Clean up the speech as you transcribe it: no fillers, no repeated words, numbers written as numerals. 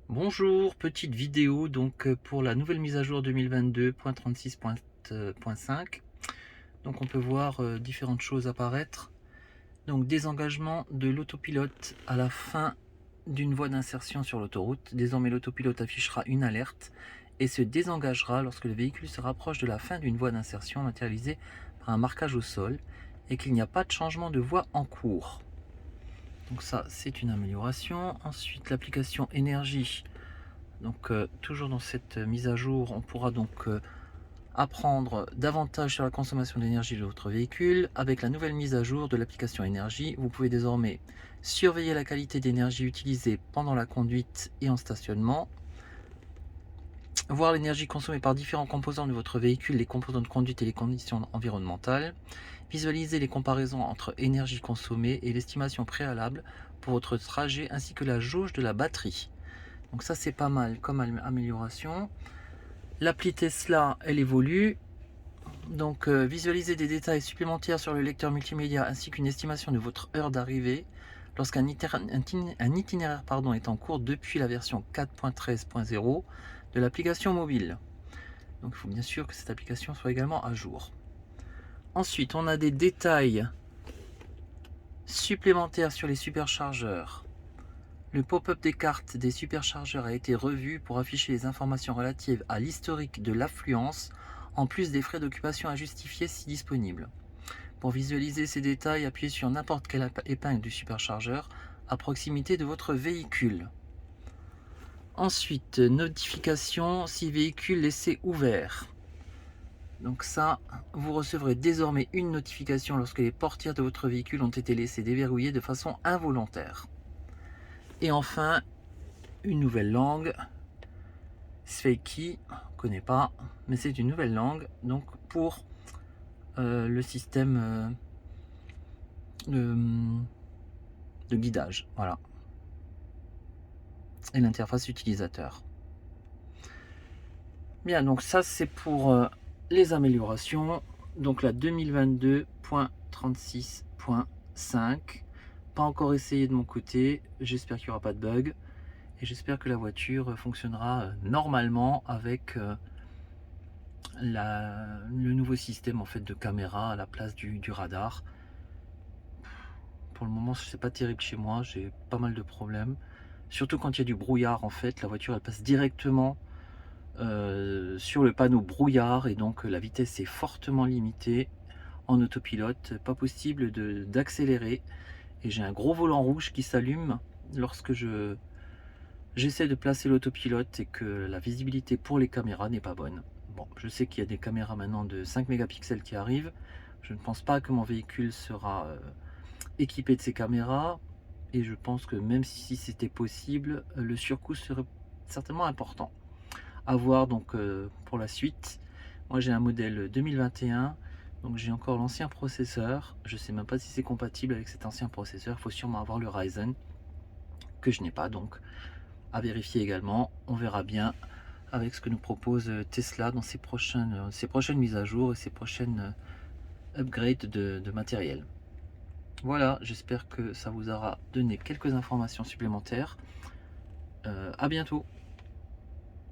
Bonjour, petite vidéo donc pour la nouvelle mise à jour 2022.36.5. Donc on peut voir différentes choses apparaître. Donc désengagement de l'autopilote à la fin d'une voie d'insertion sur l'autoroute. Désormais l'autopilote affichera une alerte et se désengagera lorsque le véhicule se rapproche de la fin d'une voie d'insertion matérialisée par un marquage au sol et qu'il n'y a pas de changement de voie en cours. Donc ça c'est une amélioration. Ensuite l'application énergie. Donc toujours dans cette mise à jour, on pourra donc apprendre davantage sur la consommation d'énergie de votre véhicule. Avec la nouvelle mise à jour de l'application énergie, vous pouvez désormais surveiller la qualité d'énergie utilisée pendant la conduite et en stationnement, voir l'énergie consommée par différents composants de votre véhicule, les composants de conduite et les conditions environnementales, visualiser les comparaisons entre énergie consommée et l'estimation préalable pour votre trajet ainsi que la jauge de la batterie. Donc ça c'est pas mal comme amélioration. L'appli Tesla, elle évolue. Donc visualiser des détails supplémentaires sur le lecteur multimédia ainsi qu'une estimation de votre heure d'arrivée lorsqu'un itinéraire est en cours depuis la version 4.13.0 de l'application mobile. Donc il faut bien sûr que cette application soit également à jour. Ensuite, on a des détails supplémentaires sur les superchargeurs. Le pop-up des cartes des superchargeurs a été revu pour afficher les informations relatives à l'historique de l'affluence, en plus des frais d'occupation à justifier si disponible. Pour visualiser ces détails, appuyez sur n'importe quelle épingle du superchargeur à proximité de votre véhicule. Ensuite, notification si véhicule laissé ouvert. Donc ça, vous recevrez désormais une notification lorsque les portières de votre véhicule ont été laissées déverrouillées de façon involontaire. Et enfin, une nouvelle langue, Sveiki, on ne connaît pas, mais c'est une nouvelle langue, donc pour le système de guidage, voilà, et l'interface utilisateur. Bien, donc ça c'est pour les améliorations, donc la 2022.36.5, pas encore essayé de mon côté, j'espère qu'il n'y aura pas de bug, et j'espère que la voiture fonctionnera normalement avec le nouveau système en fait de caméra à la place du radar. Pour le moment c'est pas terrible chez moi, j'ai pas mal de problèmes, surtout quand il y a du brouillard. En fait la voiture elle passe directement sur le panneau brouillard et donc la vitesse est fortement limitée en autopilote, pas possible d'accélérer, et j'ai un gros volant rouge qui s'allume lorsque j'essaie de placer l'autopilote et que la visibilité pour les caméras n'est pas bonne. Bon, je sais qu'il y a des caméras maintenant de 5 mégapixels qui arrivent. Je ne pense pas que mon véhicule sera équipé de ces caméras, et je pense que même si c'était possible, le surcoût serait certainement important. À voir donc pour la suite. Moi j'ai un modèle 2021, donc j'ai encore l'ancien processeur. Je sais même pas si c'est compatible avec cet ancien processeur. Il faut sûrement avoir le Ryzen, que je n'ai pas, donc à vérifier également. On verra bien avec ce que nous propose Tesla dans ses prochaines mises à jour et ses prochaines upgrades de matériel. Voilà, j'espère que ça vous aura donné quelques informations supplémentaires. À bientôt.